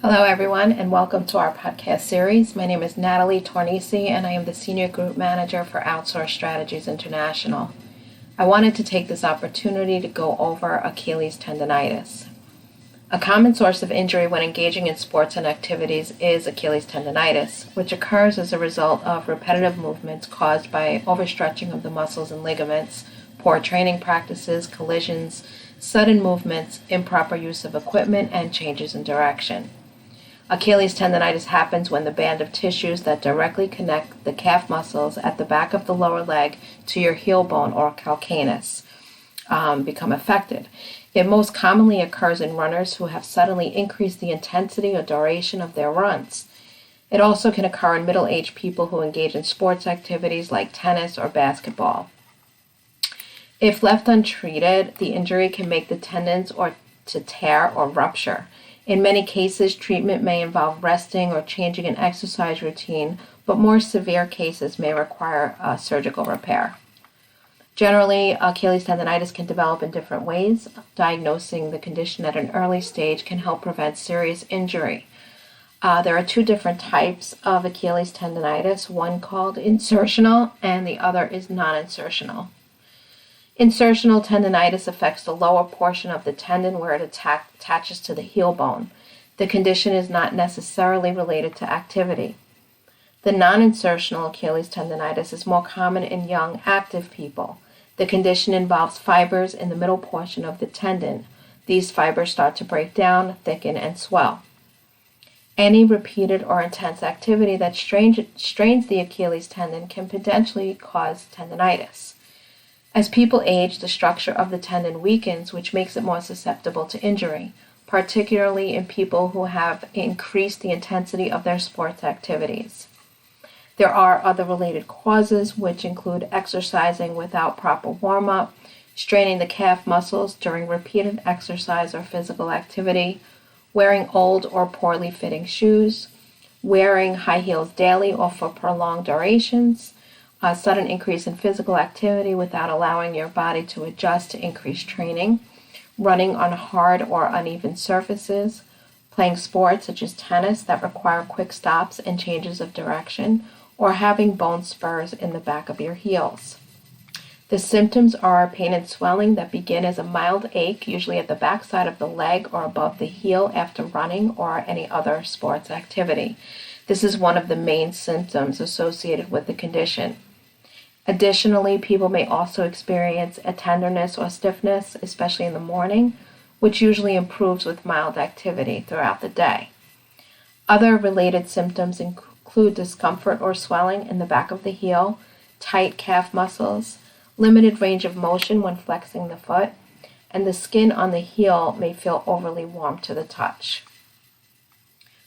Hello, everyone, and welcome to our podcast series. My name is Natalie Tornese, and I am the Senior Group Manager for Outsource Strategies International. I wanted to take this opportunity to go over Achilles tendinitis. A common source of injury when engaging in sports and activities is Achilles tendinitis, which occurs as a result of repetitive movements caused by overstretching of the muscles and ligaments, poor training practices, collisions, sudden movements, improper use of equipment, and changes in direction. Achilles tendinitis happens when the band of tissues that directly connect the calf muscles at the back of the lower leg to your heel bone or calcaneus become affected. It most commonly occurs in runners who have suddenly increased the intensity or duration of their runs. It also can occur in middle-aged people who engage in sports activities like tennis or basketball. If left untreated, the injury can make the tendons or to tear or rupture. In many cases, treatment may involve resting or changing an exercise routine, but more severe cases may require surgical repair. Generally, Achilles tendinitis can develop in different ways. Diagnosing the condition at an early stage can help prevent serious injury. There are two different types of Achilles tendinitis, one called insertional and the other is non-insertional. Insertional tendinitis affects the lower portion of the tendon where it attaches to the heel bone. The condition is not necessarily related to activity. The non-insertional Achilles tendinitis is more common in young, active people. The condition involves fibers in the middle portion of the tendon. These fibers start to break down, thicken, and swell. Any repeated or intense activity that strains the Achilles tendon can potentially cause tendinitis. As people age, the structure of the tendon weakens, which makes it more susceptible to injury, particularly in people who have increased the intensity of their sports activities. There are other related causes, which include exercising without proper warm-up, straining the calf muscles during repeated exercise or physical activity, wearing old or poorly fitting shoes, wearing high heels daily or for prolonged durations, a sudden increase in physical activity without allowing your body to adjust to increased training, running on hard or uneven surfaces, playing sports such as tennis that require quick stops and changes of direction, or having bone spurs in the back of your heels. The symptoms are pain and swelling that begin as a mild ache, usually at the back side of the leg or above the heel after running or any other sports activity. This is one of the main symptoms associated with the condition. Additionally, people may also experience a tenderness or stiffness, especially in the morning, which usually improves with mild activity throughout the day. Other related symptoms include discomfort or swelling in the back of the heel, tight calf muscles, limited range of motion when flexing the foot, and the skin on the heel may feel overly warm to the touch.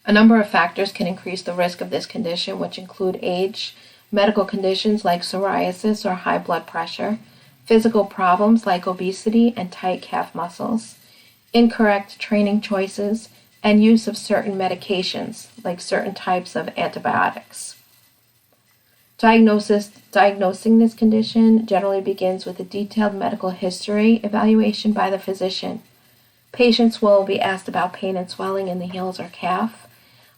A number of factors can increase the risk of this condition, which include age, medical conditions like psoriasis or high blood pressure, physical problems like obesity and tight calf muscles, incorrect training choices, and use of certain medications like certain types of antibiotics. Diagnosing this condition generally begins with a detailed medical history evaluation by the physician. Patients will be asked about pain and swelling in the heels or calf.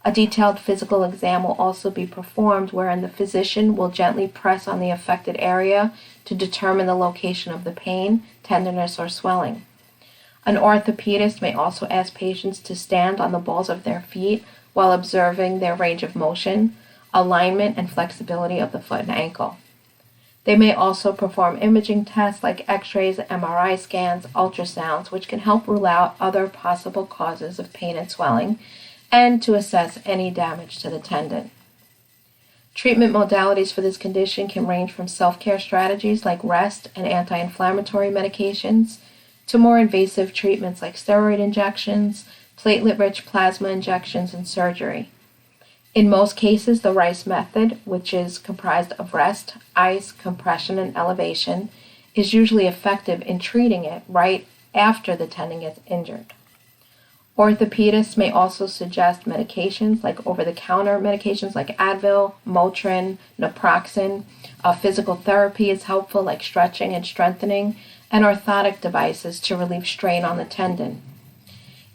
A detailed physical exam will also be performed wherein the physician will gently press on the affected area to determine the location of the pain, tenderness, or swelling. An orthopedist may also ask patients to stand on the balls of their feet while observing their range of motion, alignment, and flexibility of the foot and ankle. They may also perform imaging tests like x-rays, MRI scans, ultrasounds, which can help rule out other possible causes of pain and swelling, and to assess any damage to the tendon. Treatment modalities for this condition can range from self-care strategies like rest and anti-inflammatory medications to more invasive treatments like steroid injections, platelet-rich plasma injections, and surgery. In most cases, the RICE method, which is comprised of rest, ice, compression, and elevation, is usually effective in treating it right after the tendon gets injured. Orthopedists may also suggest medications like over-the-counter medications like Advil, Motrin, naproxen. Physical therapy is helpful like stretching and strengthening, and orthotic devices to relieve strain on the tendon.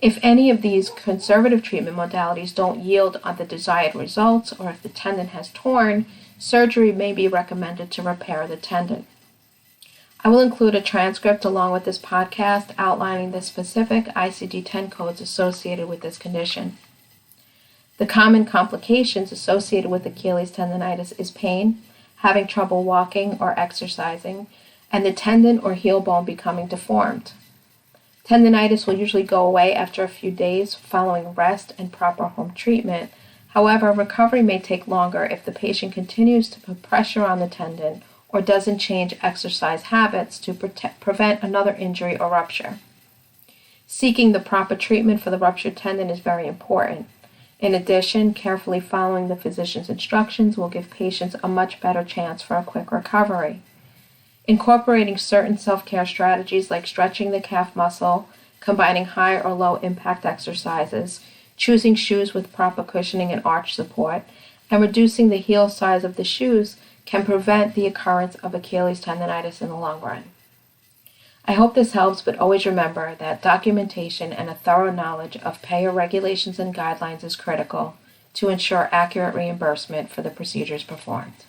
If any of these conservative treatment modalities don't yield on the desired results, or if the tendon has torn, surgery may be recommended to repair the tendon. I will include a transcript along with this podcast outlining the specific ICD-10 codes associated with this condition. The common complications associated with Achilles tendonitis is pain, having trouble walking or exercising, and the tendon or heel bone becoming deformed. Tendonitis will usually go away after a few days following rest and proper home treatment. However, recovery may take longer if the patient continues to put pressure on the tendon or doesn't change exercise habits to prevent another injury or rupture. Seeking the proper treatment for the ruptured tendon is very important. In addition, carefully following the physician's instructions will give patients a much better chance for a quick recovery. Incorporating certain self-care strategies like stretching the calf muscle, combining high or low impact exercises, choosing shoes with proper cushioning and arch support, and reducing the heel size of the shoes can prevent the occurrence of Achilles tendonitis in the long run. I hope this helps, but always remember that documentation and a thorough knowledge of payer regulations and guidelines is critical to ensure accurate reimbursement for the procedures performed.